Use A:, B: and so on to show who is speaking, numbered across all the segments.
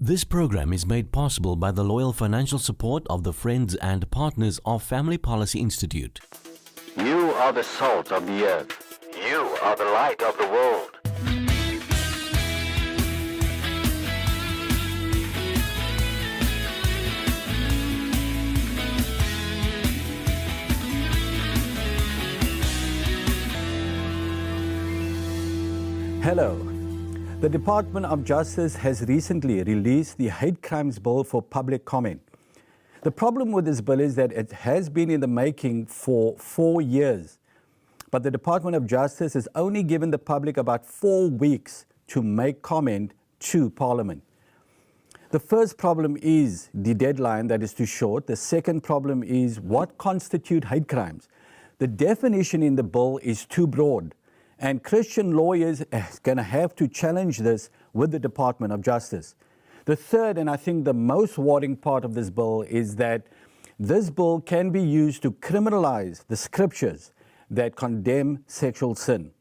A: This program is made possible by the loyal financial support of the friends and partners of Family Policy Institute.
B: You are the salt of the earth. You are the light of the world.
C: Hello. The Department of Justice has recently released the Hate Crimes Bill for public comment. The problem with this bill is that it has been in the making for 4 years, but the Department of Justice has only given the public about 4 weeks to make comment to Parliament. The first problem is the deadline that is too short. The second problem is what constitute hate crimes. The definition in the bill is too broad. And Christian lawyers are going to have to challenge this with the Department of Justice. The third, and I think the most worrying part of this bill, is that this bill can be used to criminalize the scriptures that condemn sexual sin.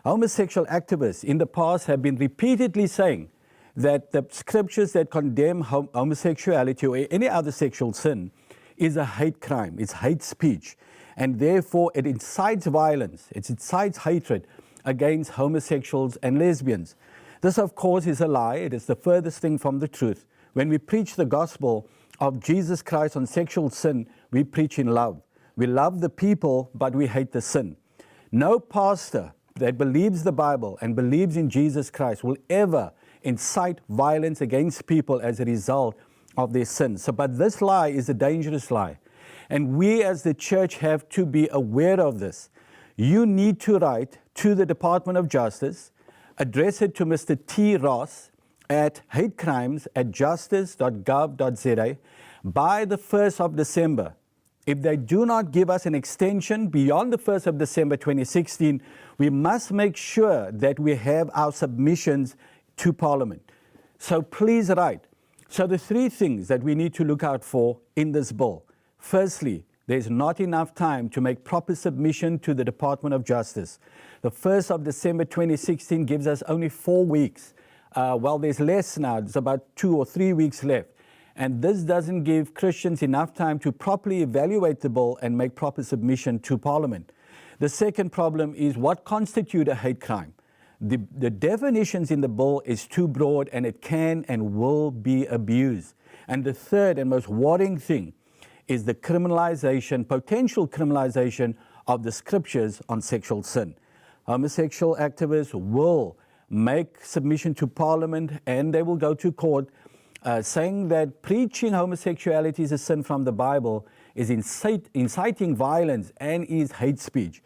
C: Homosexual activists in the past have been repeatedly saying that the scriptures that condemn homosexuality or any other sexual sin is a hate crime, it's hate speech, and therefore it incites violence, it incites hatred against homosexuals and lesbians. This, of course, is a lie. It is the furthest thing from the truth. When we preach the gospel of Jesus Christ on sexual sin, we preach in love. We love the people, but we hate the sin. No pastor that believes the Bible and believes in Jesus Christ will ever incite violence against people as a result of their sins. But this lie is a dangerous lie. And we as the church have to be aware of this. You need to write to the Department of Justice, address it to Mr. T. Ross at hatecrimes@justice.gov.za by the 1st of December. If they do not give us an extension beyond the 1st of December 2016, we must make sure that we have our submissions to Parliament. So please write. So the three things that we need to look out for in this bill. Firstly, there's not enough time to make proper submission to the Department of Justice. The 1st of December 2016 gives us only 4 weeks. Well, there's less now. There's about 2 or 3 weeks left. And this doesn't give Christians enough time to properly evaluate the bill and make proper submission to Parliament. The second problem is what constitutes a hate crime. The definitions in the bill is too broad and it can and will be abused. And the third and most worrying thing is the potential criminalization of the scriptures on sexual sin. Homosexual activists will make submission to Parliament and they will go to court saying that preaching homosexuality is a sin from the Bible is inciting violence and is hate speech.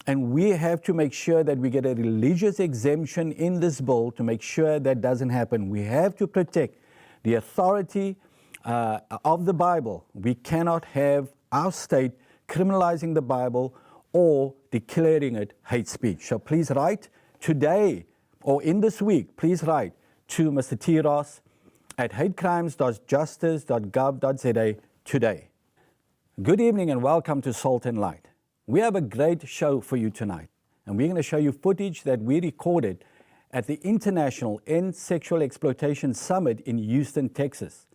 C: And we have to make sure that we get a religious exemption in this bill to make sure that doesn't happen. We have to protect the authority of the Bible. We cannot have our state criminalizing the Bible or declaring it hate speech. So please write today or in this week, please write to Mr. T. Ross at hatecrimes.justice.gov.za today. Good evening and welcome to Salt and Light. We have a great show for you tonight, and we're going to show you footage that we recorded at the International End Sexual Exploitation Summit in Houston, Texas.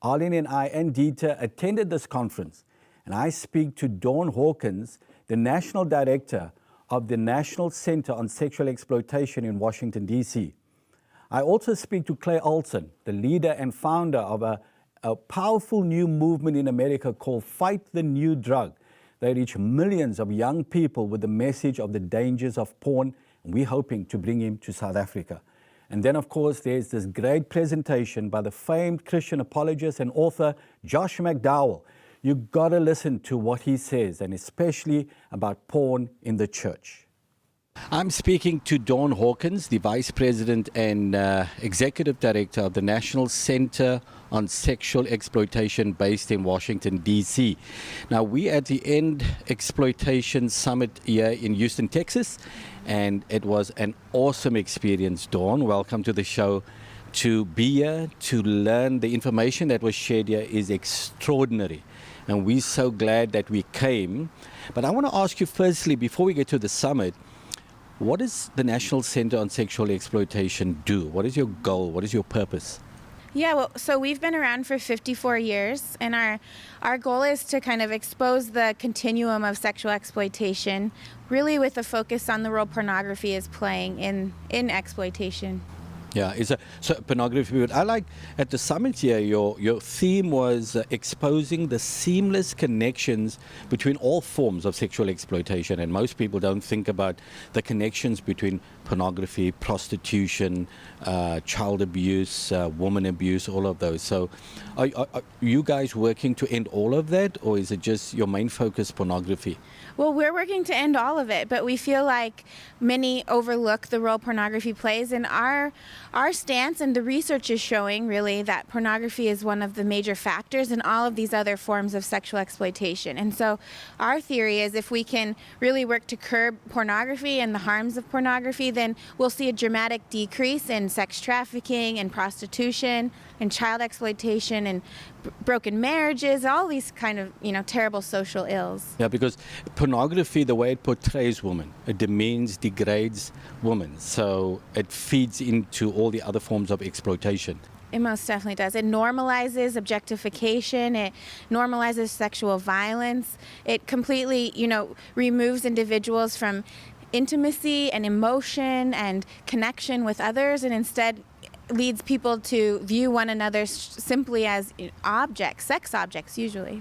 C: Arlene and I and Dieter attended this conference, and I speak to Dawn Hawkins, the National Director of the National Center on Sexual Exploitation in Washington, D.C. I also speak to Claire Olson, the leader and founder of a powerful new movement in America called Fight the New Drug. They reach millions of young people with the message of the dangers of porn, and we're hoping to bring him to South Africa. And then, of course, there's this great presentation by the famed Christian apologist and author, Josh McDowell. You've got to listen to what he says, and especially about porn in the church. I'm speaking to Dawn Hawkins, the Vice President and Executive Director of the National Center on Sexual Exploitation based in Washington, D.C. Now, we're at the End Exploitation Summit here in Houston, Texas, and it was an awesome experience, Dawn. Welcome to the show. To be here, to learn the information that was shared here is extraordinary. And we're so glad that we came. But I want to ask you firstly, before we get to the summit, what does the National Center on Sexual Exploitation do? What is your goal? What is your purpose?
D: Yeah, well, so we've been around for 54 years, and our goal is to kind of expose the continuum of sexual exploitation, really with a focus on the role pornography is playing in exploitation.
C: Yeah, so pornography. But I like at the summit here, your theme was exposing the seamless connections between all forms of sexual exploitation, and most people don't think about the connections between pornography, prostitution, child abuse, woman abuse, all of those. So, are you guys working to end all of that, or is it just your main focus pornography?
D: Well, we're working to end all of it, but we feel like many overlook the role pornography plays, and our stance and the research is showing really that pornography is one of the major factors in all of these other forms of sexual exploitation. And so our theory is if we can really work to curb pornography and the harms of pornography, then we'll see a dramatic decrease in sex trafficking and prostitution and child exploitation and broken marriages, all these kind of, terrible social ills.
C: Yeah, because pornography, the way it portrays women, it demeans, degrades women. So it feeds into all the other forms of exploitation.
D: It most definitely does. It normalizes objectification. It normalizes sexual violence. It completely, removes individuals from intimacy and emotion and connection with others, and instead leads people to view one another simply as objects, sex objects usually.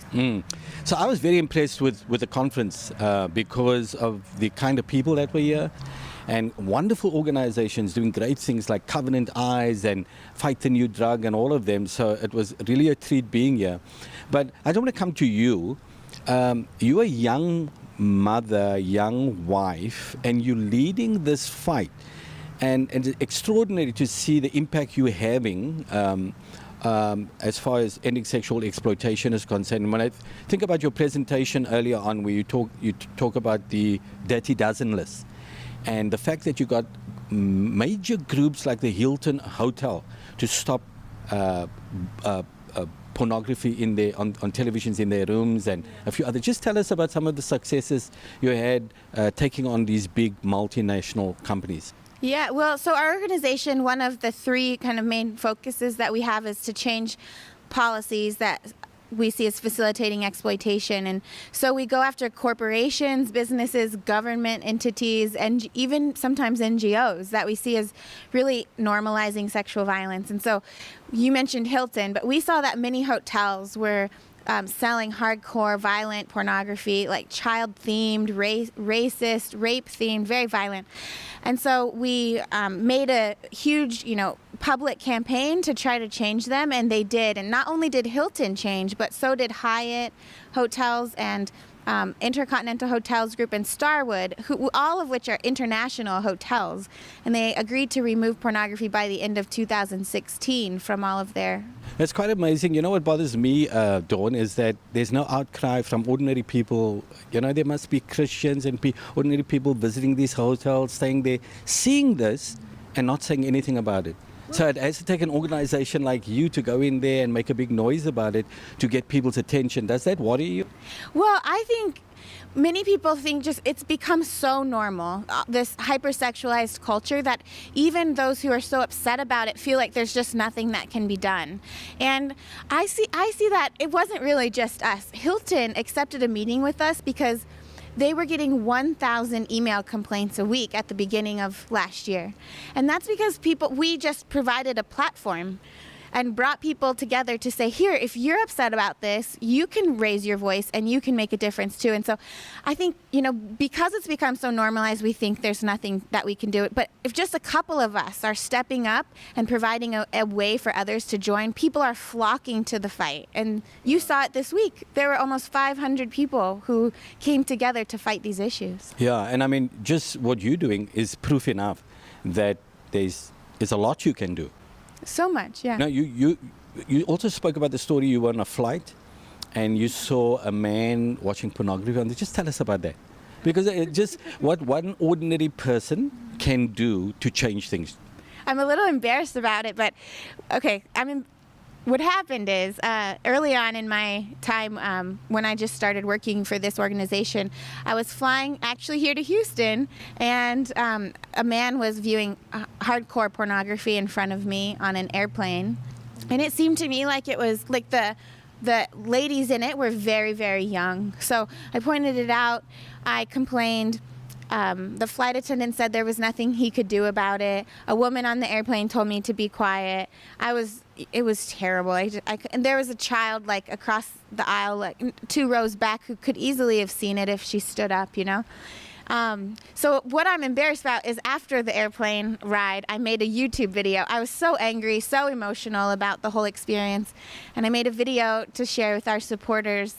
C: So I was very impressed with the conference because of the kind of people that were here, and wonderful organizations doing great things like Covenant Eyes and Fight the New Drug and all of them. So it was really a treat being here. But I don't want to come to you. You're a young mother, young wife, and you're leading this fight. And it's extraordinary to see the impact you're having as far as ending sexual exploitation is concerned. And when I think about your presentation earlier on, where you talk about the Dirty Dozen list, and the fact that you got major groups like the Hilton Hotel to stop pornography in their on televisions in their rooms, and a few others. Just tell us about some of the successes you had taking on these big multinational companies.
D: Yeah, well, so our organization, one of the three kind of main focuses that we have is to change policies that we see as facilitating exploitation. And so we go after corporations, businesses, government entities, and even sometimes NGOs that we see as really normalizing sexual violence. And so you mentioned Hilton, but we saw that many hotels were selling hardcore, violent pornography, like child-themed, racist, rape-themed, very violent. And so we made a huge, public campaign to try to change them, and they did. And not only did Hilton change, but so did Hyatt Hotels and Intercontinental Hotels Group and Starwood, all of which are international hotels. And they agreed to remove pornography by the end of 2016 from all of their...
C: It's quite amazing. You know what bothers me, Dawn, is that there's no outcry from ordinary people. There must be Christians and ordinary people visiting these hotels, staying there, seeing this and not saying anything about it. So it has to take an organization like you to go in there and make a big noise about it to get people's attention. Does that worry you?
D: Well, I think many people think it's become so normal, this hypersexualized culture, that even those who are so upset about it feel like there's just nothing that can be done. And I see that it wasn't really just us. Hilton accepted a meeting with us because they were getting 1,000 email complaints a week at the beginning of last year. And that's because we just provided a platform and brought people together to say, here, if you're upset about this, you can raise your voice and you can make a difference too. And so I think, because it's become so normalized, we think there's nothing that we can do. But if just a couple of us are stepping up and providing a way for others to join, people are flocking to the fight. And you saw it this week. There were almost 500 people who came together to fight these issues.
C: Yeah, and I mean, just what you're doing is proof enough that there's a lot you can do.
D: So much, yeah.
C: Now, you also spoke about the story. You were on a flight and you saw a man watching pornography. And just tell us about that. Because it's just what one ordinary person can do to change things.
D: I'm a little embarrassed about it, but okay. What happened is early on in my time when I just started working for this organization, I was flying actually here to Houston, and a man was viewing hardcore pornography in front of me on an airplane. And it seemed to me like it was like the ladies in it were very, very young. So I pointed it out. I complained. The flight attendant said there was nothing he could do about it. A woman on the airplane told me to be quiet. It was terrible. And there was a child like across the aisle, like 2 rows back, who could easily have seen it if she stood up, you know. So what I'm embarrassed about is after the airplane ride, I made a YouTube video. I was so angry, so emotional about the whole experience. And I made a video to share with our supporters,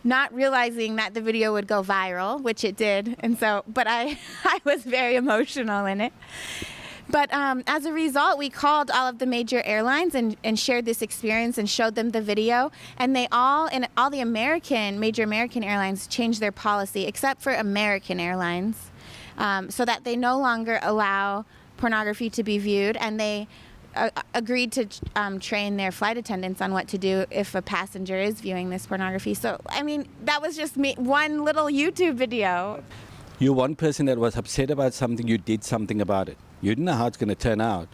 D: not realizing that the video would go viral, which it did. And so, but I was very emotional in it. But as a result, we called all of the major airlines and shared this experience and showed them the video. And all the major American airlines changed their policy, except for American Airlines, so that they no longer allow pornography to be viewed. And they agreed to train their flight attendants on what to do if a passenger is viewing this pornography. So, I mean, that was just one little YouTube video.
C: You're one person that was upset about something, you did something about it. You didn't know how it's going to turn out,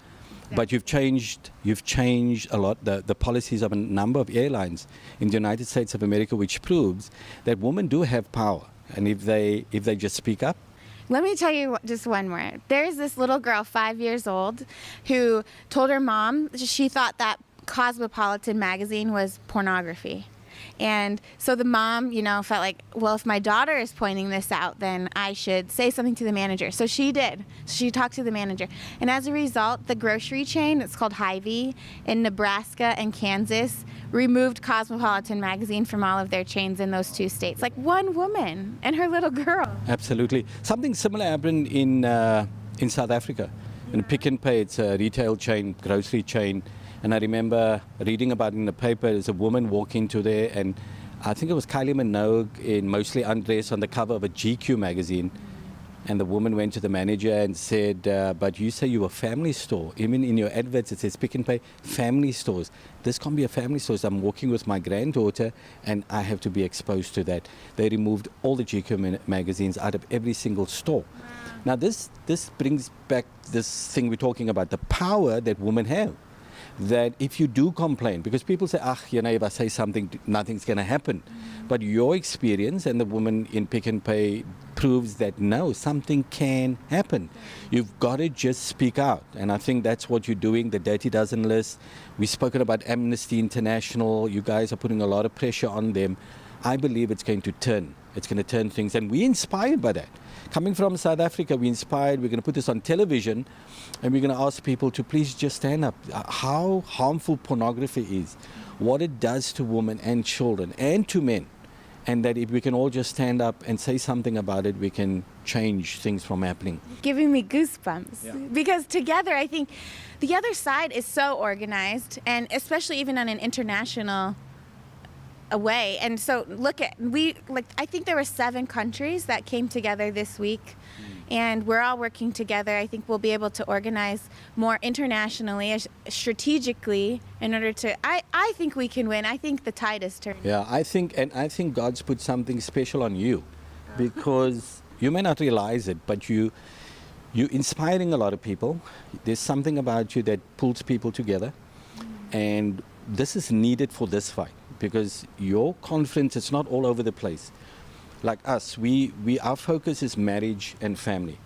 C: but you've changed a lot the policies of a number of airlines in the United States of America, which proves that women do have power, and if they just speak up.
D: Let me tell you just one more. There's this little girl, 5 years old, who told her mom she thought that Cosmopolitan magazine was pornography. And so the mom, felt like, well, if my daughter is pointing this out, then I should say something to the manager. So she did. She talked to the manager. And as a result, the grocery chain, it's called Hy-Vee, in Nebraska and Kansas, removed Cosmopolitan magazine from all of their chains in those 2 states. Like one woman and her little girl.
C: Absolutely. Something similar happened in South Africa. In Pick n Pay, it's a retail chain, grocery chain. And I remember reading about it in the paper. There's a woman walking to there, and I think it was Kylie Minogue in Mostly Undressed on the cover of a GQ magazine. And the woman went to the manager and said, but you say you're a family store. Even in your adverts, it says Pick n Pay family stores. This can't be a family store. So I'm walking with my granddaughter, and I have to be exposed to that. They removed all the GQ magazines out of every single store. Wow. Now, this brings back this thing we're talking about, the power that women have. That if you do complain, because people say, if I say something, nothing's going to happen. Mm-hmm. But your experience and the woman in Pick n Pay proves that no, something can happen. You've got to just speak out. And I think that's what you're doing, the Dirty Dozen list. We've spoken about Amnesty International. You guys are putting a lot of pressure on them. I believe it's going to turn. It's going to turn things. And we're inspired by that. Coming from South Africa, we're inspired. We're going to put this on television, and we're going to ask people to please just stand up. How harmful pornography is, what it does to women and children and to men, and that if we can all just stand up and say something about it, we can change things from happening.
D: Giving me goosebumps. Because together, I think the other side is so organized, and especially even on an international away. And so I think there were 7 countries that came together this week, and we're all working together. I think we'll be able to organize more internationally, strategically, in order to, I think we can win. I think the tide is turning.
C: Yeah, I think God's put something special on you, because you may not realize it, but you're inspiring a lot of people. There's something about you that pulls people together, and this is needed for this fight. Because your conference, it's not all over the place. Like us, our focus is marriage and family.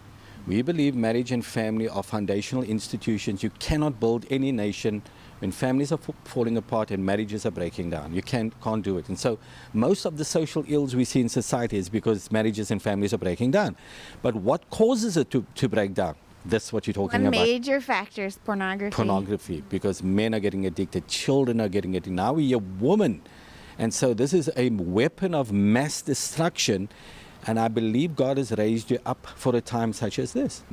C: We believe marriage and family are foundational institutions. You cannot build any nation when families are falling apart and marriages are breaking down. You can't do it. And so most of the social ills we see in society is because marriages and families are breaking down. But what causes it to break down? That's what you're talking about.
D: One major factor is pornography.
C: Pornography, because men are getting addicted, children are getting addicted. Now we're a woman. And so this is a weapon of mass destruction. And I believe God has raised you up for a time such as this.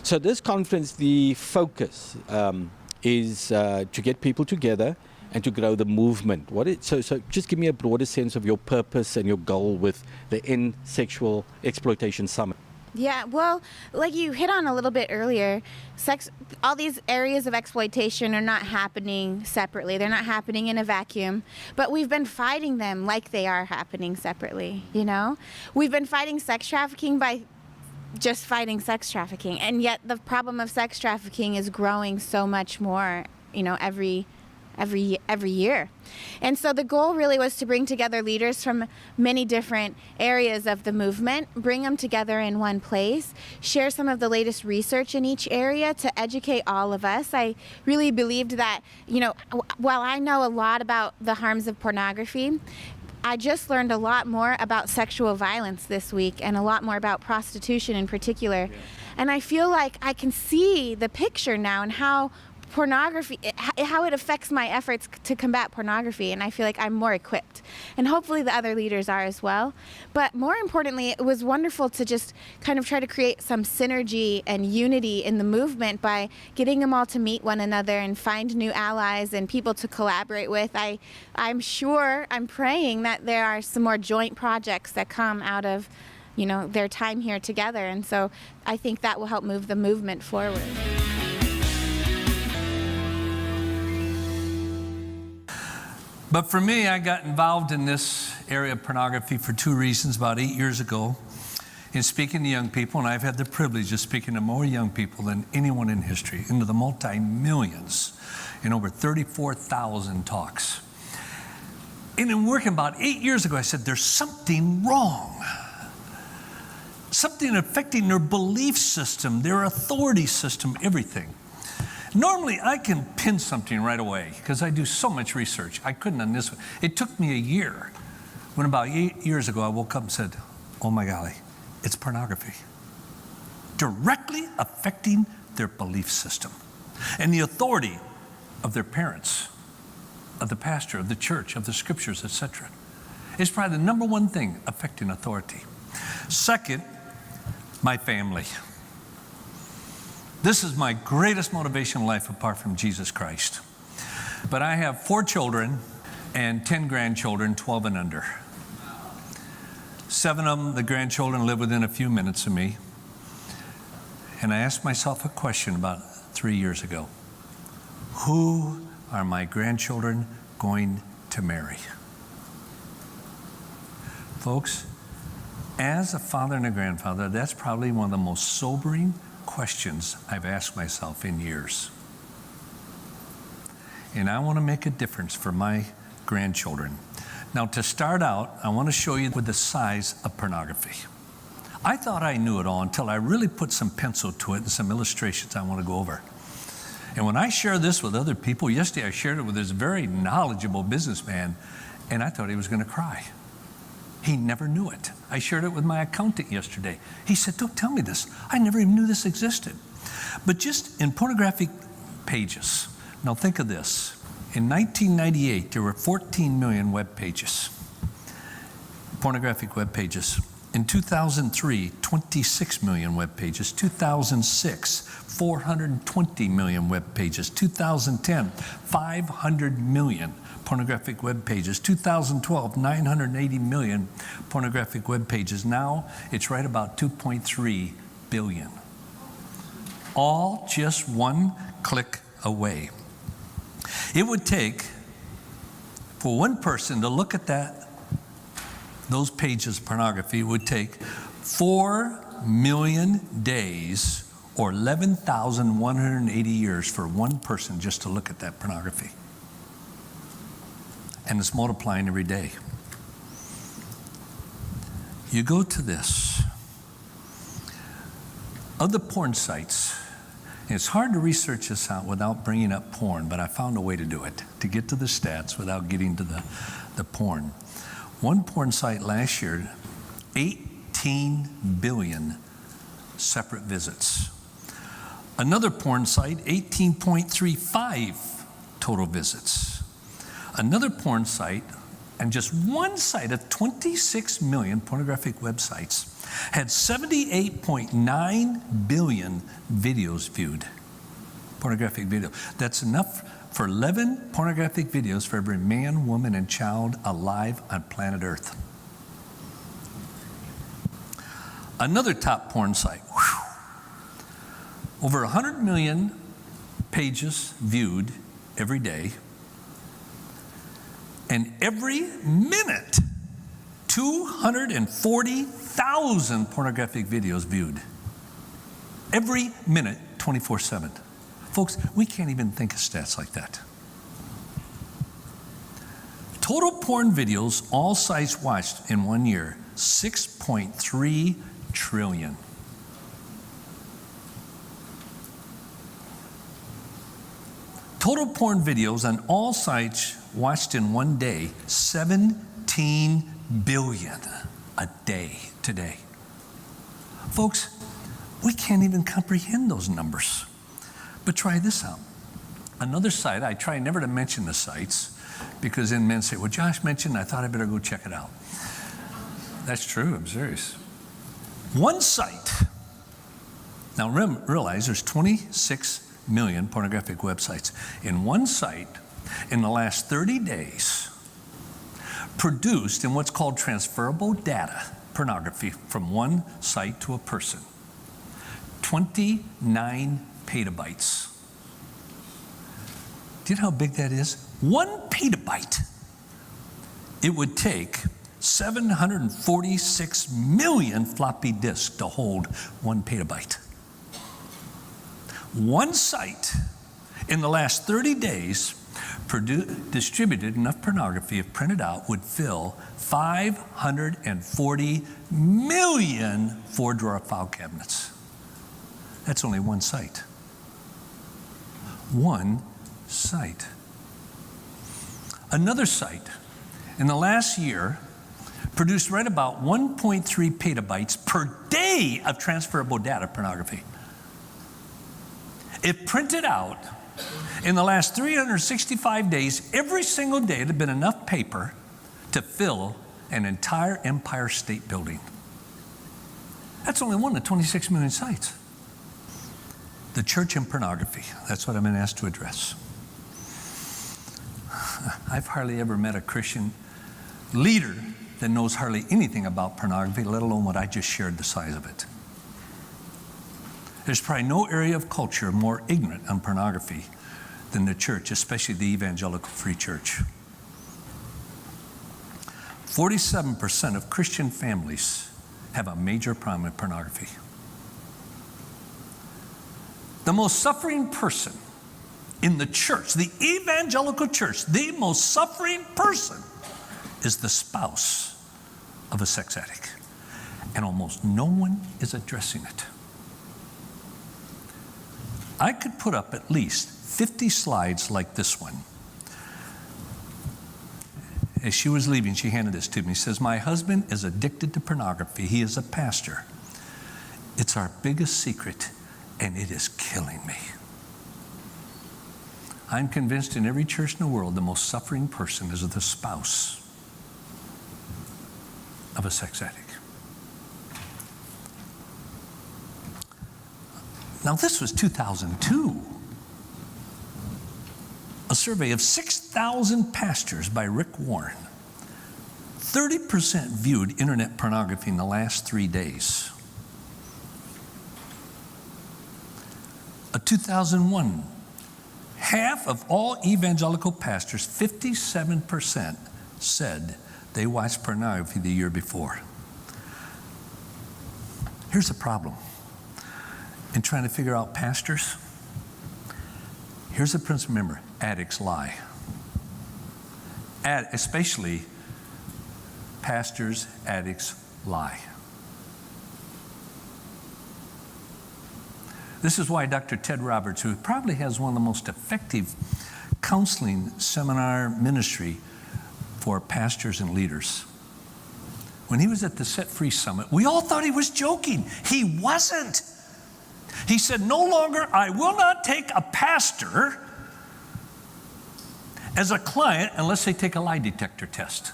C: So this conference, the focus is to get people together and to grow the movement. So just give me a broader sense of your purpose and your goal with the End Sexual Exploitation Summit.
D: Yeah, well, like you hit on a little bit earlier, all these areas of exploitation are not happening separately. They're not happening in a vacuum, but we've been fighting them like they are happening separately, We've been fighting sex trafficking by just fighting sex trafficking, and yet the problem of sex trafficking is growing so much more, every every year. And so the goal really was to bring together leaders from many different areas of the movement, bring them together in one place, share some of the latest research in each area to educate all of us. I really believed that, while I know a lot about the harms of pornography, I just learned a lot more about sexual violence this week, and a lot more about prostitution in particular. Yeah. And I feel like I can see the picture now, and how pornography, how it affects my efforts to combat pornography, and I feel like I'm more equipped. And hopefully the other leaders are as well. But more importantly, it was wonderful to just kind of try to create some synergy and unity in the movement by getting them all to meet one another and find new allies and people to collaborate with. I'm praying that there are some more joint projects that come out of their time here together. And so I think that will help move the movement forward.
E: But for me, I got involved in this area of pornography for two reasons about 8 years ago in speaking to young people, and I've had the privilege of speaking to more young people than anyone in history, into the multi-millions, in over 34,000 talks. And in working about 8 years ago, I said, there's something wrong. Something affecting their belief system, their authority system, everything. Normally, I can pin something right away because I do so much research. I couldn't on this one. It took me a year. When about 8 years ago, I woke up and said, oh my golly, it's pornography. Directly affecting their belief system and the authority of their parents, of the pastor, of the church, of the scriptures, etc. It's probably the number one thing affecting authority. Second, my family. This is my greatest motivation in life apart from Jesus Christ. But I have 4 children and 10 grandchildren, 12 and under. 7 of them, the grandchildren, live within a few minutes of me. And I asked myself a question about 3 years ago. Who are my grandchildren going to marry? Folks, as a father and a grandfather, that's probably one of the most sobering questions I've asked myself in years. And I want to make a difference for my grandchildren. Now, to start out, I want to show you with the size of pornography. I thought I knew it all until I really put some pencil to it and some illustrations I want to go over. And when I share this with other people, yesterday I shared it with this very knowledgeable businessman, and I thought he was going to cry. He never knew it. I shared it with my accountant yesterday. He said, don't tell me this. I never even knew this existed. But just in pornographic pages, now think of this. In 1998, there were 14 million web pages, pornographic web pages. In 2003, 26 million web pages. 2006, 420 million web pages. 2010, 500 million pornographic web pages. 2012, 980 million pornographic web pages. Now it's right about 2.3 billion. All just one click away. It would take for one person to look at those pages of pornography, it would take 4 million days or 11,180 years for one person just to look at that pornography. And it's multiplying every day. You go to this. Of the porn sites, and it's hard to research this out without bringing up porn, but I found a way to do it, to get to the stats without getting to the porn. One porn site last year, 18 billion separate visits. Another porn site, 18.35 total visits. Another porn site, and just one site of 26 million pornographic websites, had 78.9 billion videos viewed. Pornographic video. That's enough for 11 pornographic videos for every man, woman, and child alive on planet Earth. Another top porn site. Over 100 million pages viewed every day. And every minute, 240,000 pornographic videos viewed. Every minute, 24/7. Folks, we can't even think of stats like that. Total porn videos, all sites watched in 1 year, 6.3 trillion. Total porn videos on all sites watched in 1 day, 17 billion a day today. Folks, we can't even comprehend those numbers. But try this out. Another site, I try never to mention the sites, because then men say, well, Josh mentioned, I thought I better go check it out. That's true, I'm serious. One site, now realize there's 26 million pornographic websites. In one site, in the last 30 days, produced in what's called transferable data, pornography, from one site to a person, 29 petabytes. Do you know how big that is? 1 petabyte. It would take 746 million floppy disks to hold 1 petabyte. One site in the last 30 days distributed enough pornography, if printed out, would fill 540 million 4-drawer file cabinets. That's only one site. One site. Another site, in the last year, produced right about 1.3 petabytes per day of transferable data pornography. If printed out, in the last 365 days, every single day, it had been enough paper to fill an entire Empire State Building. That's only one of 26 million sites. The church and pornography, that's what I've been asked to address. I've hardly ever met a Christian leader that knows hardly anything about pornography, let alone what I just shared the size of it. There's probably no area of culture more ignorant on pornography than the church, especially the evangelical free church. 47% of Christian families have a major problem with pornography. The most suffering person in the church, the evangelical church, the most suffering person is the spouse of a sex addict. And almost no one is addressing it. I could put up at least 50 slides like this one. As she was leaving, she handed this to me. She says, my husband is addicted to pornography. He is a pastor. It's our biggest secret, and it is killing me. I'm convinced in every church in the world, the most suffering person is the spouse of a sex addict. Now, this was 2002. A survey of 6,000 pastors by Rick Warren. 30% viewed internet pornography in the last 3 days. A 2001, half of all evangelical pastors, 57%, said they watched pornography the year before. Here's the problem. In trying to figure out pastors, here's the principle. Remember, addicts lie. Especially pastors, addicts lie. This is why Dr. Ted Roberts, who probably has one of the most effective counseling seminar ministry for pastors and leaders, when he was at the Set Free Summit, we all thought he was joking. He wasn't. He said, no longer, I will not take a pastor as a client unless they take a lie detector test.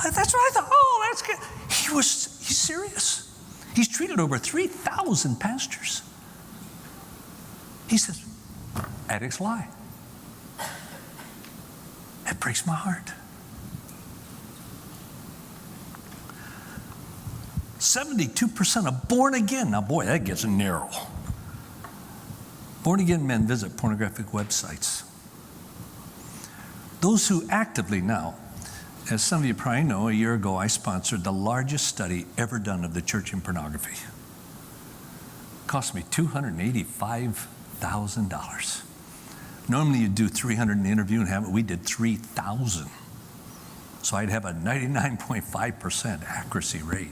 E: That's what I thought. Oh, that's good. He's serious. He's treated over 3,000 pastors. He says, addicts lie. That breaks my heart. 72% of born again, now boy, that gets narrow. Born again men visit pornographic websites. Those who actively now, as some of you probably know, a year ago I sponsored the largest study ever done of the church in pornography. It cost me $285,000. Normally you do 300 in the interview and have it. We did 3,000. So I'd have a 99.5% accuracy rate.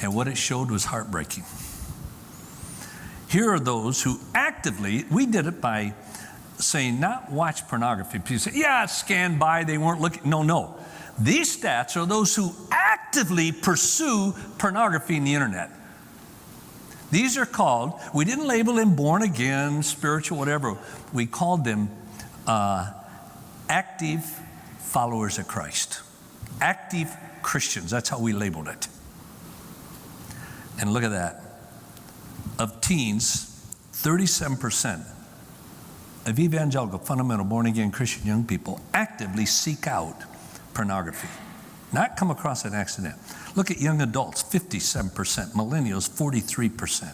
E: And what it showed was heartbreaking. Here are those who actively, we did it by saying not watch pornography. People say, yeah, it scanned by, they weren't looking. No. These stats are those who actively pursue pornography in the internet. These are called, we didn't label them born again, spiritual, whatever. We called them active followers of Christ. Active Christians, that's how we labeled it. And look at that. Of teens, 37% of evangelical, fundamental, born-again Christian young people actively seek out pornography. Not come across an accident. Look at young adults, 57%. Millennials, 43%.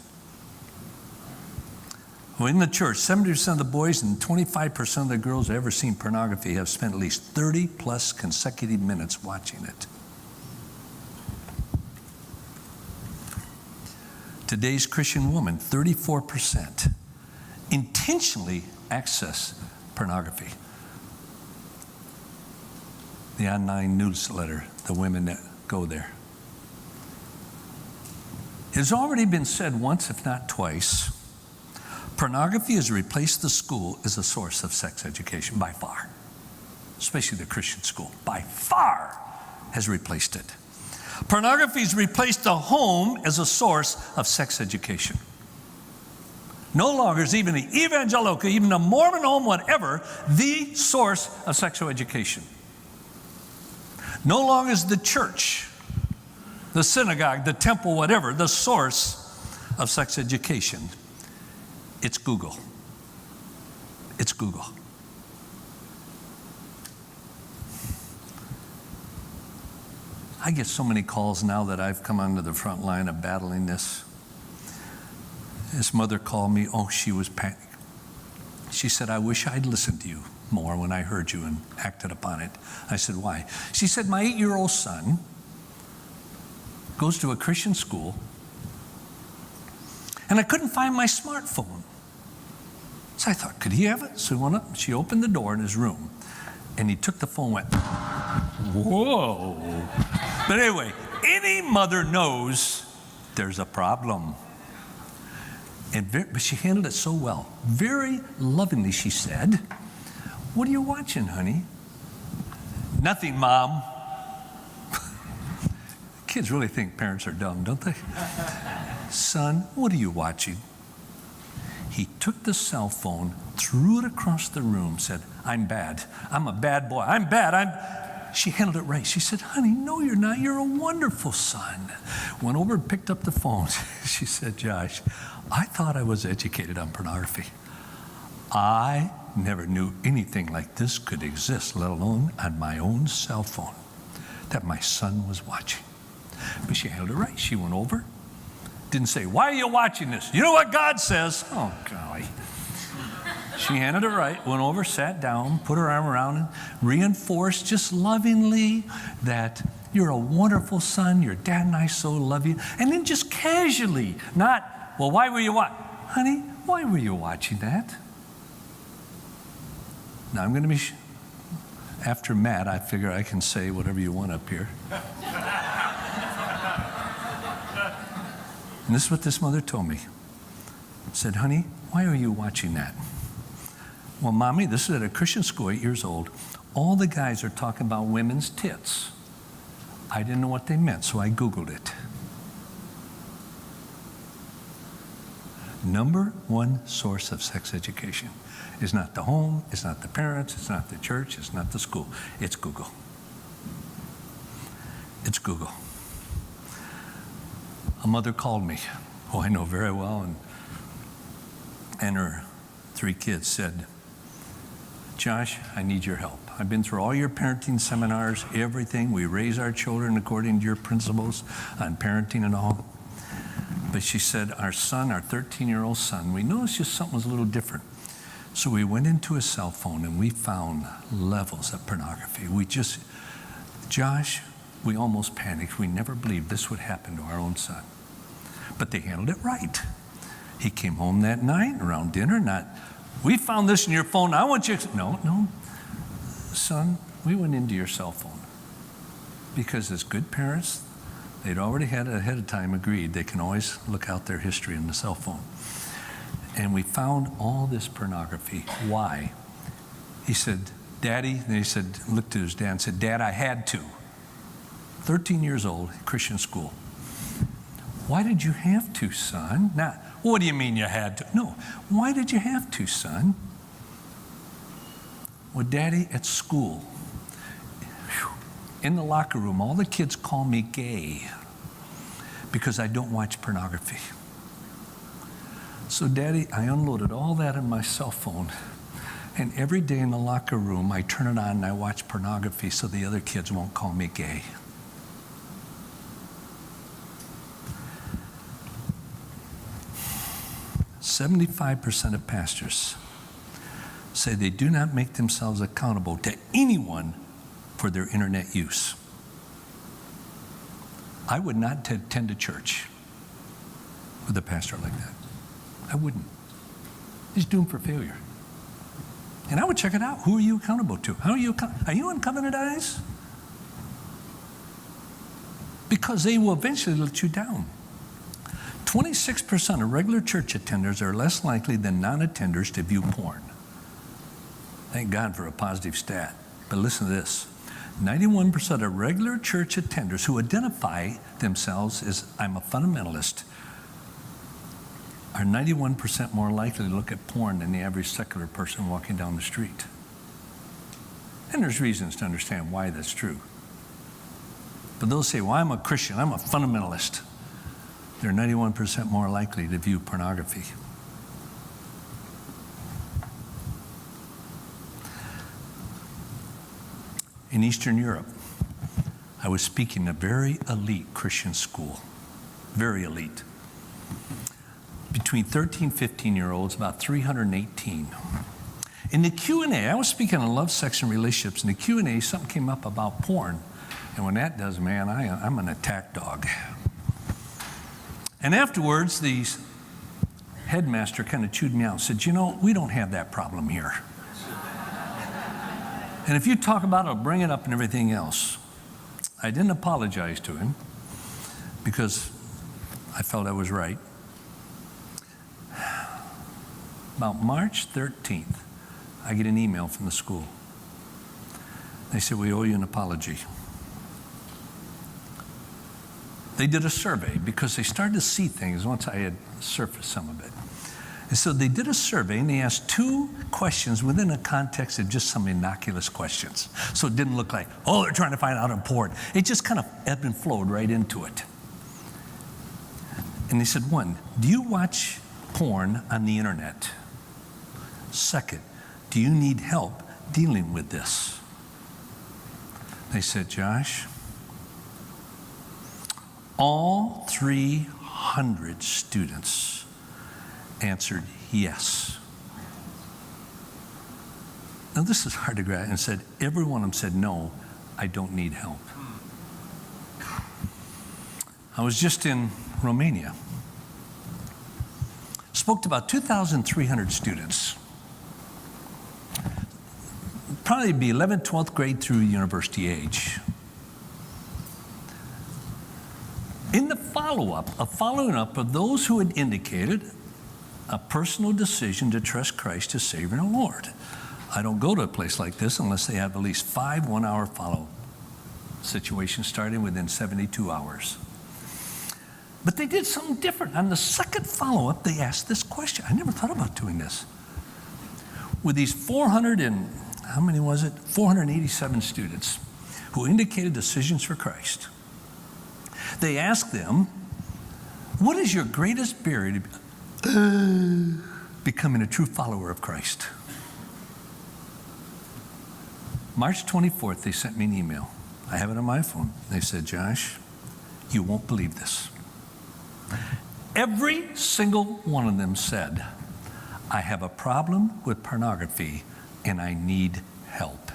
E: Well, in the church, 70% of the boys and 25% of the girls who have ever seen pornography have spent at least 30 plus consecutive minutes watching it. Today's Christian woman, 34%, intentionally access pornography. The online newsletter, the women that go there. It has already been said once, if not twice, pornography has replaced the school as a source of sex education by far. Especially the Christian school, by far has replaced it. Pornography has replaced the home as a source of sex education. No longer is even the evangelical, even the Mormon home, whatever, the source of sexual education. No longer is the church, the synagogue, the temple, whatever, the source of sex education. It's Google. It's Google. I get so many calls now that I've come onto the front line of battling this. This mother called me. Oh, she was panicked. She said, I wish I'd listened to you more when I heard you and acted upon it. I said, why? She said, my 8-year-old son goes to a Christian school, and I couldn't find my smartphone. So I thought, could he have it? So he went up, she opened the door in his room, and he took the phone and went, whoa. But anyway, any mother knows there's a problem. But she handled it so well. Very lovingly, she said, what are you watching, honey? Nothing, Mom. Kids really think parents are dumb, don't they? Son, what are you watching? He took the cell phone, threw it across the room, said, I'm bad. I'm a bad boy. I'm bad. She handled it right. She said, honey, no, you're not. You're a wonderful son. Went over and picked up the phone. She said, Josh, I thought I was educated on pornography. I never knew anything like this could exist, let alone on my own cell phone, that my son was watching. But she handled it right. She went over, didn't say, why are you watching this? You know what God says? Oh, golly. She handled it right, went over, sat down, put her arm around him, reinforced just lovingly that you're a wonderful son, your dad and I so love you. And then just casually, not, well, why were you watching? Honey, why were you watching that? Now I'm going to be, after Matt, I figure I can say whatever you want up here. And this is what this mother told me. Said, honey, why are you watching that? Well, Mommy, this is at a Christian school, 8 years old. All the guys are talking about women's tits. I didn't know what they meant, so I Googled it. Number one source of sex education is not the home, it's not the parents, it's not the church, it's not the school. It's Google. It's Google. A mother called me, who I know very well, and her 3 kids said, Josh, I need your help. I've been through all your parenting seminars, everything. We raise our children according to your principles on parenting and all. But she said, our son, our 13-year-old son, we noticed just something was a little different. So we went into his cell phone and we found levels of pornography. Josh, we almost panicked. We never believed this would happen to our own son. But they handled it right. He came home that night around dinner, not, we found this in your phone, I want you to, no. Son, we went into your cell phone. Because as good parents, they'd already had ahead of time agreed they can always look out their history in the cell phone. And we found all this pornography. Why? He said, Daddy, and he said, looked at his dad and said, Dad, I had to. 13 years old, Christian school. Why did you have to, son? Not, what do you mean you had to? No, why did you have to, son? Well, Daddy, at school, in the locker room, all the kids call me gay because I don't watch pornography. So, Daddy, I unloaded all that in my cell phone, and every day in the locker room, I turn it on and I watch pornography so the other kids won't call me gay. "75% of pastors say they do not make themselves accountable to anyone for their internet use." I would not attend a church with a pastor like that. I wouldn't. He's doomed for failure. And I would check it out. Who are you accountable to? How are you on covenant eyes? Because they will eventually let you down. 26% of regular church attenders are less likely than non-attenders to view porn. Thank God for a positive stat. But listen to this. 91% of regular church attenders who identify themselves as I'm a fundamentalist are 91% more likely to look at porn than the average secular person walking down the street. And there's reasons to understand why that's true. But they'll say, well, I'm a Christian, I'm a fundamentalist. They're 91% more likely to view pornography. In Eastern Europe, I was speaking in a very elite Christian school, very elite. Between 13, 15-year-olds, about 318. In the Q&A, I was speaking on love, sex, and relationships. In the Q&A, something came up about porn. And when that does, man, I'm an attack dog. And afterwards, the headmaster kind of chewed me out and said, you know, we don't have that problem here. And if you talk about it, I'll bring it up and everything else. I didn't apologize to him because I felt I was right. About March 13th, I get an email from the school. They said, we owe you an apology. They did a survey because they started to see things once I had surfaced some of it. And so they did a survey and they asked 2 questions within a context of just some innocuous questions. So it didn't look like, oh, they're trying to find out on porn. It just kind of ebbed and flowed right into it. And they said, 1, do you watch porn on the internet? 2nd, do you need help dealing with this? They said, Josh, all 300 students answered yes. Now this is hard to grasp, and said, every one of them said, no, I don't need help. I was just in Romania. Spoke to about 2,300 students. Probably be 11th, 12th grade through university age. In the following up of those who had indicated a personal decision to trust Christ as Savior and Lord. I don't go to a place like this unless they have at least 5 one-hour follow situations starting within 72 hours. But they did something different. On the second follow-up, they asked this question. I never thought about doing this. With these 487 students who indicated decisions for Christ, they asked them, what is your greatest barrier to becoming a true follower of Christ? March 24th, they sent me an email. I have it on my phone. They said, Josh, you won't believe this. Every single one of them said, I have a problem with pornography and I need help.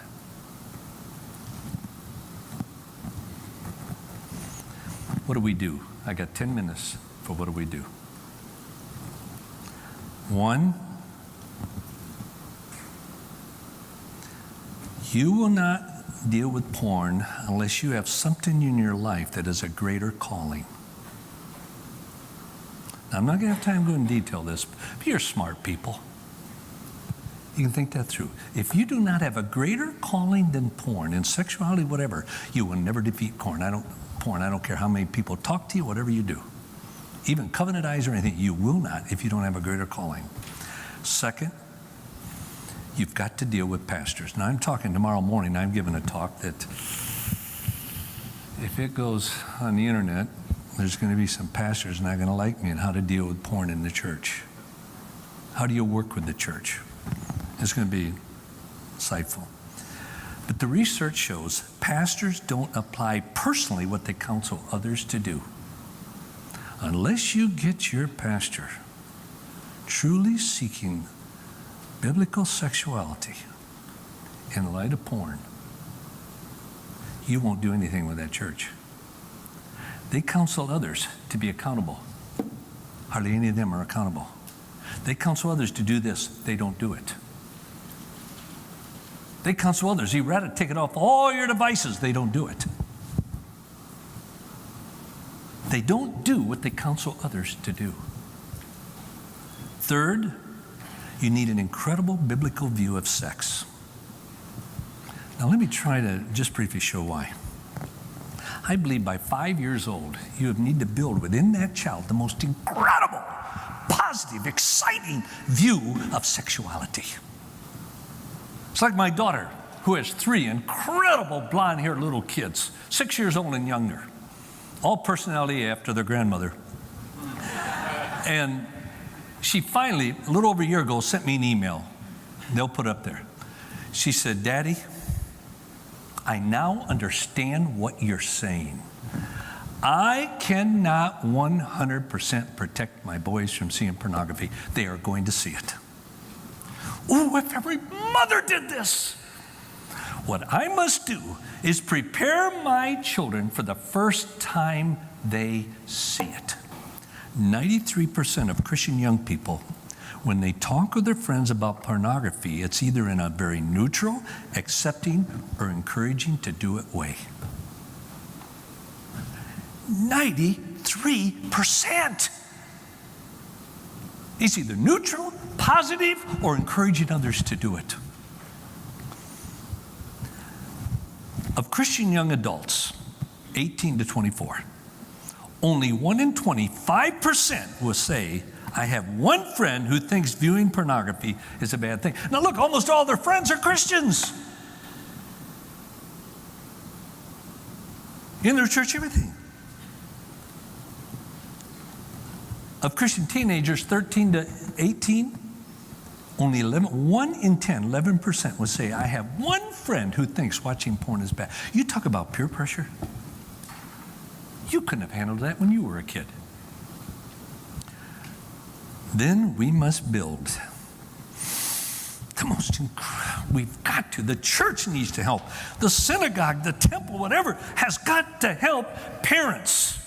E: What do we do? I got 10 minutes for what do we do? One, you will not deal with porn unless you have something in your life that is a greater calling. Now, I'm not going to have time to go into detail this, but you're smart people. You can think that through. If you do not have a greater calling than porn, in sexuality, whatever, you will never defeat porn. I don't care how many people talk to you, whatever you do. Even covenant eyes or anything, you will not if you don't have a greater calling. Second, you've got to deal with pastors. Now, I'm talking tomorrow morning, I'm giving a talk that if it goes on the internet, there's going to be some pastors not going to like me on how to deal with porn in the church. How do you work with the church? It's going to be insightful. But the research shows pastors don't apply personally what they counsel others to do. Unless you get your pastor truly seeking biblical sexuality in light of porn, you won't do anything with that church. They counsel others to be accountable. Hardly any of them are accountable. They counsel others to do this. They don't do it. They counsel others. You rather take it off all your devices. They don't do it. They don't do what they counsel others to do. Third, you need an incredible biblical view of sex. Now let me try to just briefly show why. I believe by 5 years old, you need to build within that child the most incredible, positive, exciting view of sexuality. It's like my daughter, who has 3 incredible blonde-haired little kids, 6 years old and younger, all personality after their grandmother. And she finally, a little over a year ago, sent me an email. They'll put up there. She said, "Daddy, I now understand what you're saying. I cannot 100% protect my boys from seeing pornography. They are going to see it." Ooh, if every mother did this. What I must do is prepare my children for the first time they see it. 93% of Christian young people, when they talk with their friends about pornography, it's either in a very neutral, accepting, or encouraging to do it way. 93%. It's either neutral, positive, or encouraging others to do it. Of Christian young adults, 18 to 24, only 1 in 25% will say, "I have one friend who thinks viewing pornography is a bad thing." Now look, almost all their friends are Christians. In their church, everything. Of Christian teenagers, 13 to 18, only 1 in 10, 11% would say, "I have one friend who thinks watching porn is bad." You talk about peer pressure. You couldn't have handled that when you were a kid. Then we must build the most incredible. We've got to. The church needs to help. The synagogue, the temple, whatever, has got to help parents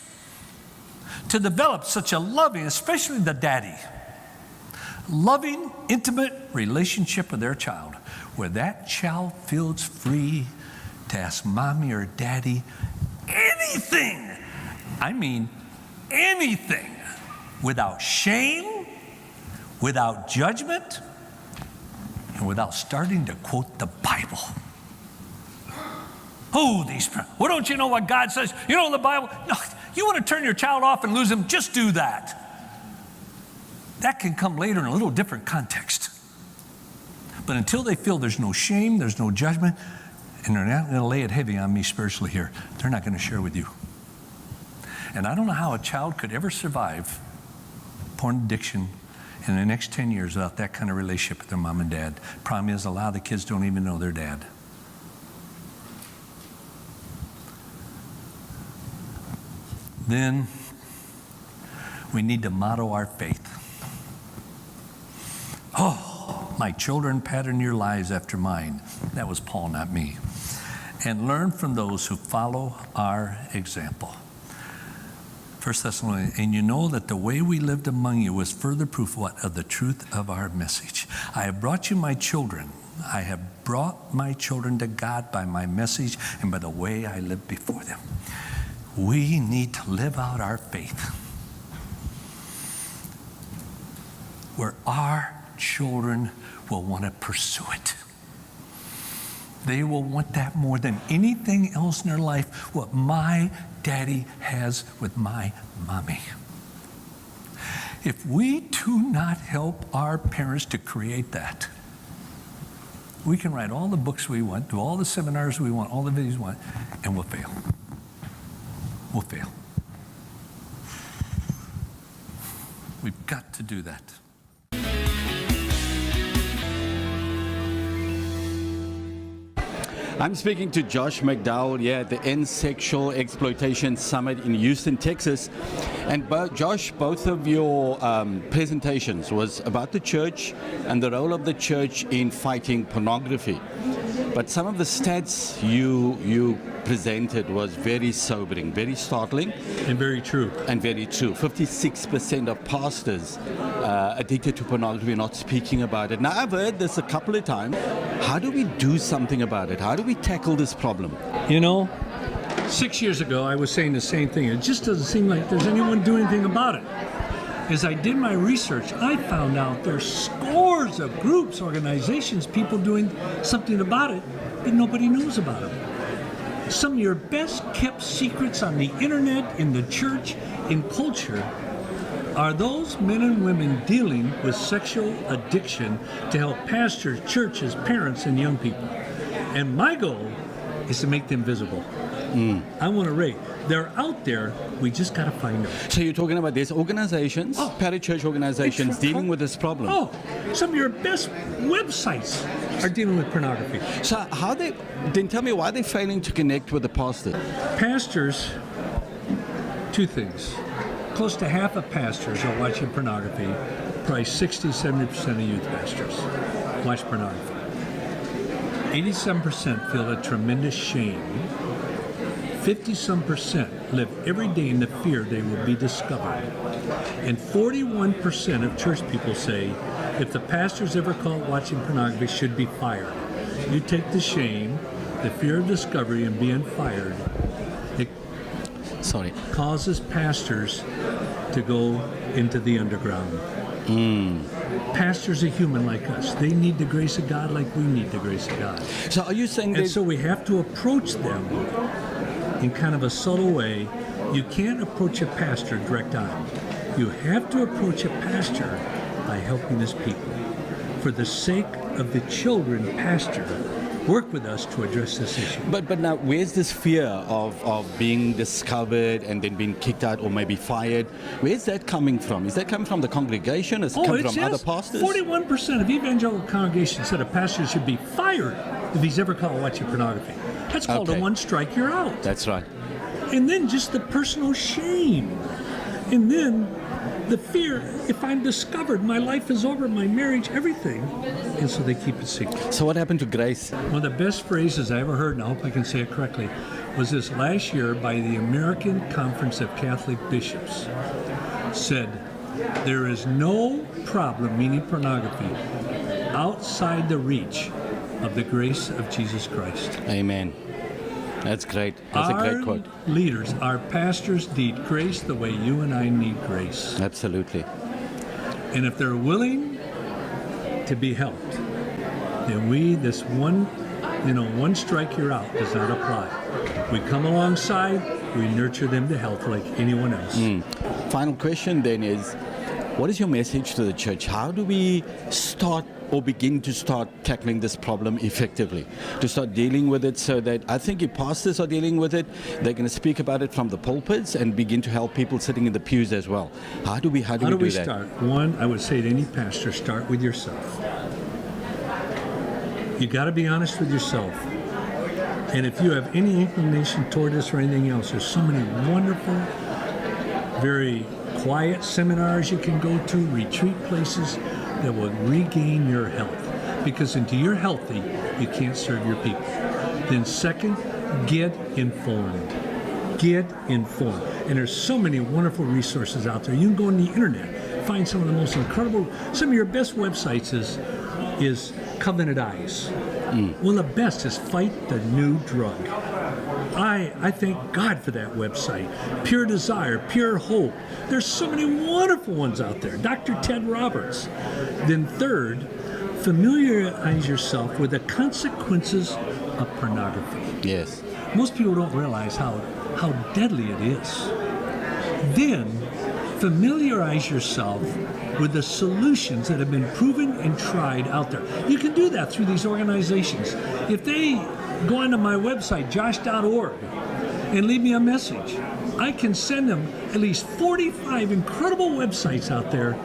E: to develop such a loving, especially the daddy, loving, intimate relationship with their child, where that child feels free to ask mommy or daddy anything. I mean, anything, without shame, without judgment, and without starting to quote the Bible. Oh, these, well, don't you know what God says? You know the Bible? No, you want to turn your child off and lose him? Just do that. That can come later in a little different context. But until they feel there's no shame, there's no judgment, and they're not going to lay it heavy on me spiritually here, they're not going to share with you. And I don't know how a child could ever survive porn addiction in the next 10 years without that kind of relationship with their mom and dad. Problem is, a lot of the kids don't even know their dad. Then we need to model our faith. Oh, my children, pattern your lives after mine. That was Paul, not me. And learn from those who follow our example. 1 Thessalonians, and you know that the way we lived among you was further proof what? Of the truth of our message. I have brought you my children. I have brought my children to God by my message and by the way I lived before them. We need to live out our faith where our children will want to pursue it. They will want that more than anything else in their life, what my daddy has with my mommy. If we do not help our parents to create that, we can write all the books we want, do all the seminars we want, all the videos we want, and we'll fail. We'll fail. We've got to do that.
C: I'm speaking to Josh McDowell here at the End Sexual Exploitation Summit in Houston, Texas. And Josh, both of your presentations was about the church and the role of the church in fighting pornography. But some of the stats you presented was very sobering, very startling.
E: And very true.
C: And very true. 56% of pastors addicted to pornography are not speaking about it. Now, I've heard this a couple of times. How do we do something about it? How do we tackle this problem?
E: You know, 6 years ago, I was saying the same thing. It just doesn't seem like there's anyone doing anything about it. As I did my research, I found out there's scores of groups, organizations, people doing something about it, but nobody knows about it. Some of your best kept secrets on the internet, in the church, in culture, are those men and women dealing with sexual addiction to help pastors, churches, parents, and young people. And my goal is to make them visible. I want to rate. They're out there. We just got to find them.
C: So you're talking about these organizations, parachurch organizations, dealing with this problem?
E: Oh, some of your best websites are dealing with pornography.
C: So then tell me why they're failing to connect with the pastor.
E: Pastors, two things. Close to half of pastors are watching pornography. Probably 60-70% of youth pastors watch pornography. 87% feel a tremendous shame. 50-some% live every day in the fear they will be discovered. And 41% of church people say if the pastor's ever caught watching pornography, should be fired. You take the shame, the fear of discovery, and being fired. It causes pastors to go into the underground. Pastors are human like us. They need the grace of God like we need the grace of God.
C: So are you saying
E: and so we have to approach them in kind of a subtle way. You can't approach a pastor direct on. You have to approach a pastor by helping his people. For the sake of the children, pastor, work with us to address this issue.
C: But now, where's this fear of being discovered and then being kicked out or maybe fired? Where's that coming from? Is that coming from the congregation? Is it coming from other pastors?
E: 41% of evangelical congregations said a pastor should be fired if he's ever caught watching pornography. That's called a one strike, you're out.
C: That's right.
E: And then just the personal shame. And then the fear, if I'm discovered, my life is over, my marriage, everything. And so they keep it secret.
C: So what happened to grace?
E: One of the best phrases I ever heard, and I hope I can say it correctly, was this last year by the American Conference of Catholic Bishops. Said, there is no problem, meaning pornography, outside the reach of the grace of Jesus Christ.
C: Amen. That's great. That's a great quote.
E: Our leaders, our pastors need grace the way you and I need grace.
C: Absolutely.
E: And if they're willing to be helped, then this one strike you're out does not apply. We come alongside, we nurture them to health like anyone else.
C: Final question then is, what is your message to the church? How do we begin to start tackling this problem effectively, to start dealing with it so that I think if pastors are dealing with it, they're going to speak about it from the pulpits and begin to help people sitting in the pews as well. How do we do that?
E: Start? One, I would say to any pastor, start with yourself. You got to be honest with yourself. And if you have any inclination toward this or anything else, there's so many wonderful, very quiet seminars you can go to, retreat places that will regain your health. Because until you're healthy, you can't serve your people. Then second, get informed. Get informed. And there's so many wonderful resources out there. You can go on the internet, find some of the most incredible, some of your best websites is Covenant Eyes. One of the best is Fight the New Drug. I thank God for that website. Pure Desire, Pure Hope. There's so many wonderful ones out there. Dr. Ted Roberts. Then third, familiarize yourself with the consequences of pornography.
C: Yes.
E: Most people don't realize how deadly it is. Then familiarize yourself with the solutions that have been proven and tried out there. You can do that through these organizations. If they go onto my website, josh.org, and leave me a message, I can send them at least 45 incredible websites out there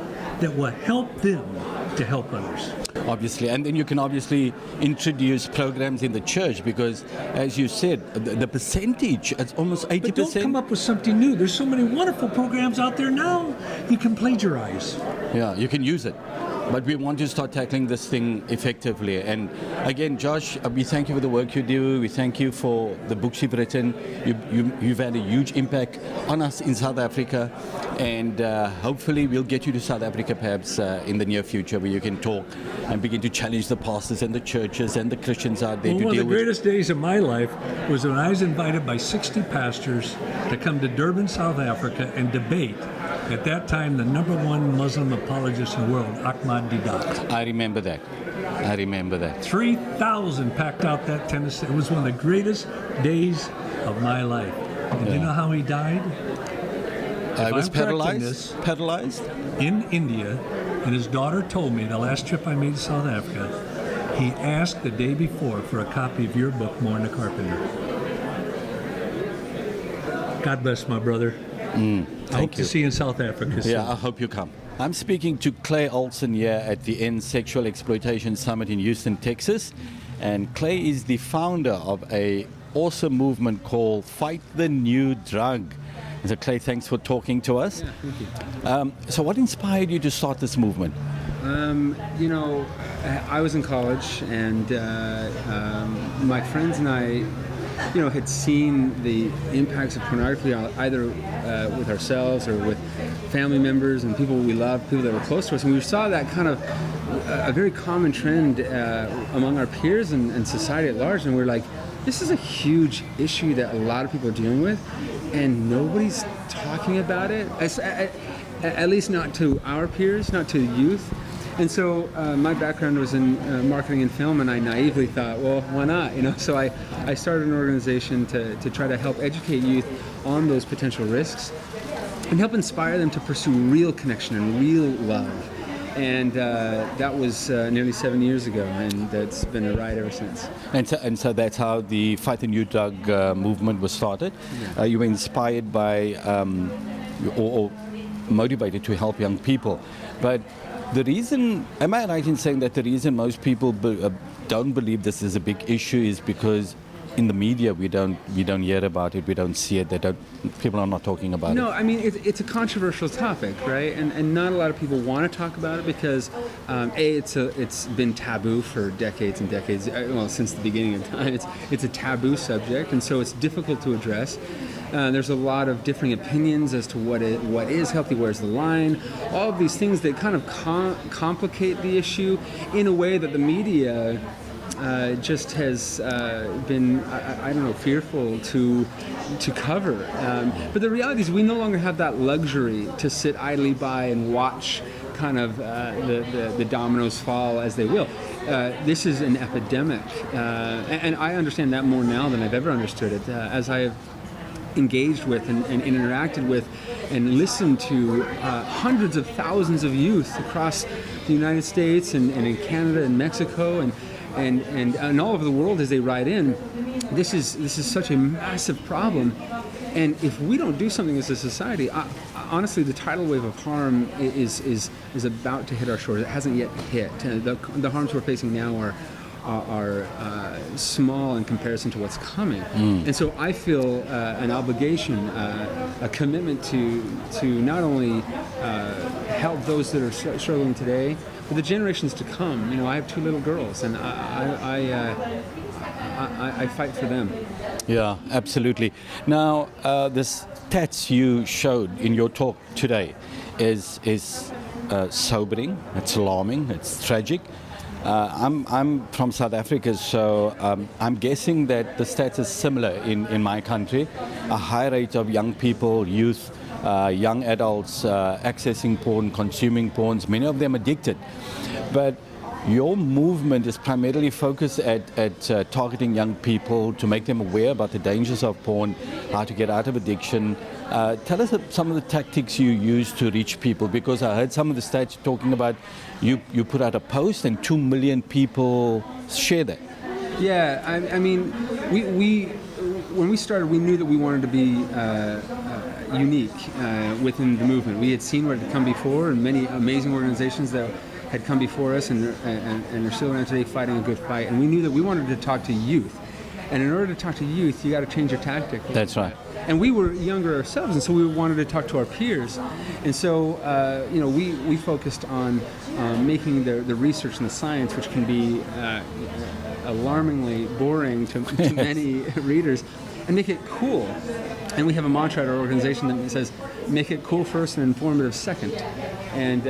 E: that will help them to help others.
C: Obviously, and then you can obviously introduce programs in the church because, as you said, the percentage, it's almost 80%.
E: But don't come up with something new. There's so many wonderful programs out there now, you can plagiarize.
C: Yeah, you can use it. But we want to start tackling this thing effectively. And again, Josh, we thank you for the work you do. We thank you for the books you've written. You've had a huge impact on us in South Africa. And hopefully we'll get you to South Africa perhaps in the near future where you can talk and begin to challenge the pastors and the churches and the Christians out there to deal with.
E: One of the greatest days of my life was when I was invited by 60 pastors to come to Durban, South Africa and debate. At that time, the #1 Muslim apologist in the world, Ahmad Didat.
C: I remember that.
E: 3,000 packed out that Tennessee. It was one of the greatest days of my life. And you know how he died?
C: I was
E: paralyzed in India, and his daughter told me the last trip I made to South Africa, he asked the day before for a copy of your book, Mourn the Carpenter. God bless my brother. I hope to see you in South Africa soon.
C: Yeah, I hope you come. I'm speaking to Clay Olson here at the End Sexual Exploitation Summit in Houston, Texas. And Clay is the founder of an awesome movement called Fight the New Drug. And so Clay, thanks for talking to us.
F: Yeah, thank you.
C: So what inspired you to start this movement?
F: I was in college, and my friends and I, had seen the impacts of pornography either with ourselves or with family members and people we love, people that were close to us, and we saw that kind of a very common trend among our peers and society at large, and we're like, this is a huge issue that a lot of people are dealing with, and nobody's talking about it, at least not to our peers, not to youth. And so my background was in marketing and film, and I naively thought, well, why not? So I started an organization to try to help educate youth on those potential risks and help inspire them to pursue real connection and real love. And that was nearly 7 years ago, and that's been a ride ever since.
C: And so that's how the Fight the New Drug movement was started.
F: Yeah.
C: You were inspired by or motivated to help young people. But the reason, am I right in saying that the reason most people don't believe this is a big issue is because in the media we don't hear about it, we don't see it, people are not talking about it?
F: No, I mean, it's a controversial topic, right? And not a lot of people want to talk about it because, it's been taboo for decades and decades, since the beginning of time. It's a taboo subject, and so it's difficult to address. There's a lot of differing opinions as to what is healthy, where's the line, all of these things that kind of complicate the issue in a way that the media just has been, fearful to cover. But the reality is we no longer have that luxury to sit idly by and watch kind of the dominoes fall as they will. This is an epidemic, and I understand that more now than I've ever understood it. As I have engaged with and interacted with and listened to hundreds of thousands of youth across the United States and in Canada and Mexico and all over the world as they ride in, this is such a massive problem. And if we don't do something as a society, honestly, the tidal wave of harm is about to hit our shores. It hasn't yet hit. The harms we're facing now are small in comparison to what's coming. And so I feel an obligation, a commitment to not only help those that are struggling today, for the generations to come. You know, I have 2 little girls, and I fight for them.
C: Yeah, absolutely. Now, the stats you showed in your talk today is sobering. It's alarming. It's tragic. I'm from South Africa, so I'm guessing that the stats are similar in my country. A high rate of young people, youth, young adults accessing porn, consuming porns, many of them addicted. But your movement is primarily focused at targeting young people to make them aware about the dangers of porn, how to get out of addiction. Tell us some of the tactics you use to reach people, because I heard some of the stats talking about you put out a post and 2 million people share that.
F: Yeah, I mean, we when we started, we knew that we wanted to be unique within the movement. We had seen what had come before, and many amazing organizations that had come before us and are still around today fighting a good fight. And we knew that we wanted to talk to youth. And in order to talk to youth, you got to change your tactic.
C: That's right.
F: And we were younger ourselves, and so we wanted to talk to our peers. And so, we focused on making the research and the science, which can be alarmingly boring to many readers, and make it cool. And we have a mantra at our organization that says, make it cool first and informative second. And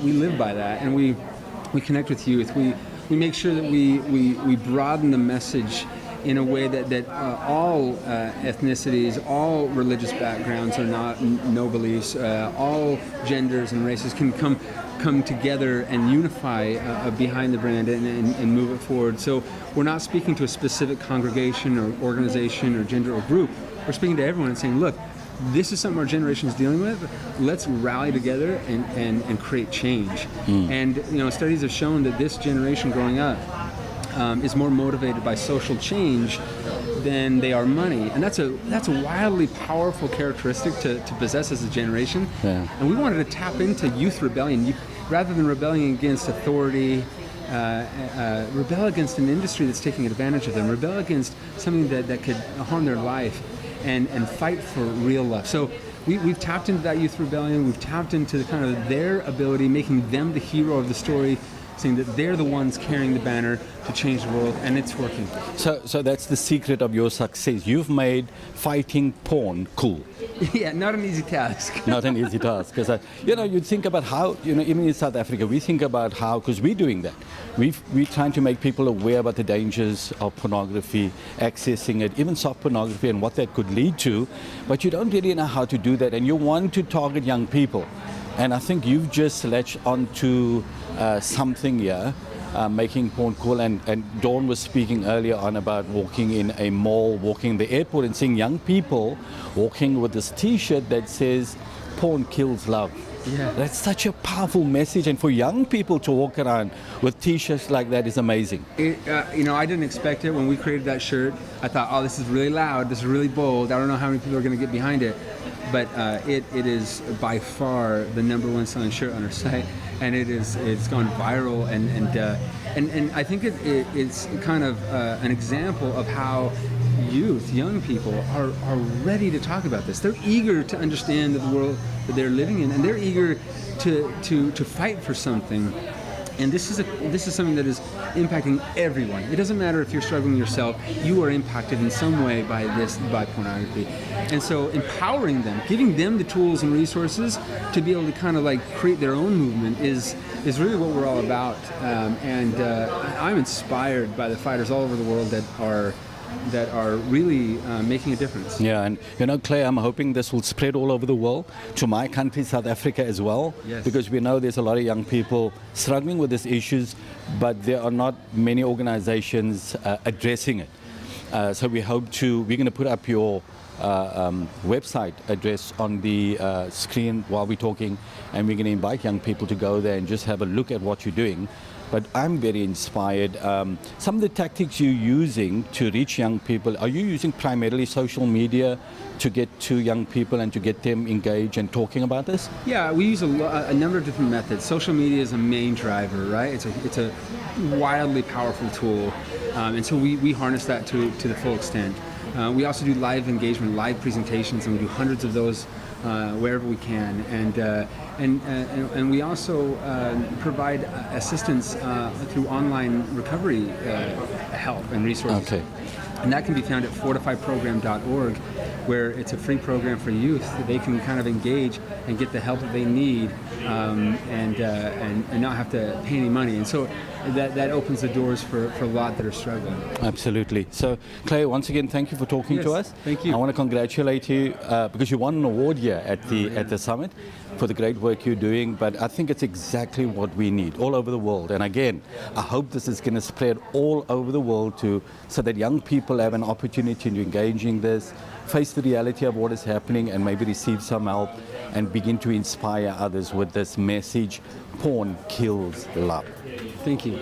F: we live by that, and we connect with youth. We make sure that we broaden the message in a way that all ethnicities, all religious backgrounds are not no beliefs, all genders and races can come together and unify behind the brand and move it forward. So we're not speaking to a specific congregation or organization or gender or group. We're speaking to everyone and saying, look, this is something our generation is dealing with. Let's rally together and create change. And studies have shown that this generation growing up is more motivated by social change than they are money, and that's a wildly powerful characteristic to possess as a generation.
C: Yeah.
F: And we wanted to tap into youth rebellion, rather than rebelling against authority. Rebel against an industry that's taking advantage of them. Rebel against something that could harm their life, and fight for real love. So we've tapped into that youth rebellion. We've tapped into kind of their ability, making them the hero of the story, saying that they're the ones carrying the banner to change the world, and it's working. So
C: that's the secret of your success. You've made fighting porn cool.
F: Yeah, not an easy task.
C: Not an easy task, because you think about how, even in South Africa, we think about how, because we're doing that. We're trying to make people aware about the dangers of pornography, accessing it, even soft pornography, and what that could lead to. But you don't really know how to do that, and you want to target young people. And I think you've just latched onto something here, making porn cool. And Dawn was speaking earlier on about walking in a mall, walking in the airport, and seeing young people walking with this T-shirt that says, "Porn kills love."
F: Yeah.
C: That's such a powerful message, and for young people to walk around with T-shirts like that is amazing.
F: I didn't expect it when we created that shirt. I thought, oh, this is really loud, this is really bold. I don't know how many people are going to get behind it. But it is by far the #1 selling shirt on our site, and it's gone viral, and I think it's kind of an example of how young people are ready to talk about this. They're eager to understand the world that they're living in, and they're eager to fight for something. And this is something that is impacting everyone. It doesn't matter if you're struggling yourself, you are impacted in some way by pornography. And so empowering them, giving them the tools and resources to be able to kind of like create their own movement is really what we're all about. I'm inspired by the fighters all over the world that are really making a difference.
C: Yeah, and Claire, I'm hoping this will spread all over the world, to my country, South Africa as well.
F: Yes.
C: Because we know there's a lot of young people struggling with these issues, but there are not many organizations addressing it. So we're going to put up your website address on the screen while we're talking, and we're going to invite young people to go there and just have a look at what you're doing. But I'm very inspired. Some of the tactics you're using to reach young people, are you using primarily social media to get to young people and to get them engaged and talking about this?
F: Yeah, we use a number of different methods. Social media is a main driver, right? It's a wildly powerful tool, and so we harness that to the full extent. We also do live engagement, live presentations, and we do hundreds of those wherever we can, and we also provide assistance through online recovery help and resources.
C: Okay.
F: And that can be found at fortifyprogram.org, where it's a free program for youth that they can kind of engage and get the help that they need, and not have to pay any money. And so that opens the doors for a lot that are struggling.
C: Absolutely. So, Clay, once again, thank you for talking to us.
F: Thank you.
C: I want to congratulate you because you won an award here at the summit for the great work you're doing. But I think it's exactly what we need all over the world. And again, I hope this is going to spread all over the world so that young people have an opportunity to engage in this, face the reality of what is happening, and maybe receive some help and begin to inspire others with this message: porn kills love.
F: Thank you.